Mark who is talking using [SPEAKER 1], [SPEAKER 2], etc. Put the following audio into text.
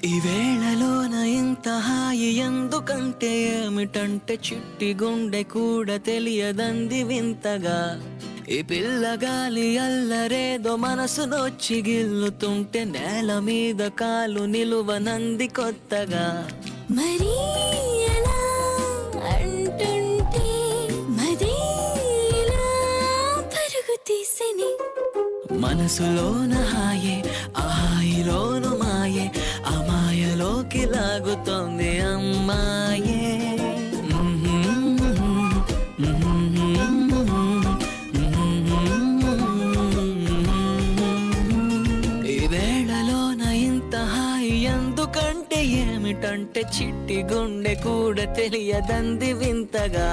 [SPEAKER 1] ఈ వేళలోన ఇంత హాయి ఎందుకంటే ఏమిటంటే చిట్టి గుండె కూడా తెలియదంది వింతగా ఈ పిల్లగాలి అల్లరేదో మనసునొచ్చి గిల్లుతుంటే నేల మీద కాలు నిలువనంది కొత్తగా
[SPEAKER 2] మరి ఎలా అంటుంటే మదేలా పరుగు తీసని
[SPEAKER 1] మనసులోన హాయే ఆ హాయిలోను మాయే ఆ మాయలోకి లాగుతోంది అమ్మాయే ఈ వేళలోన ఇంత హాయి ఎందుకంటే ఏమిటంటే చిట్టి గుండె కూడా తెలియదంది వింతగా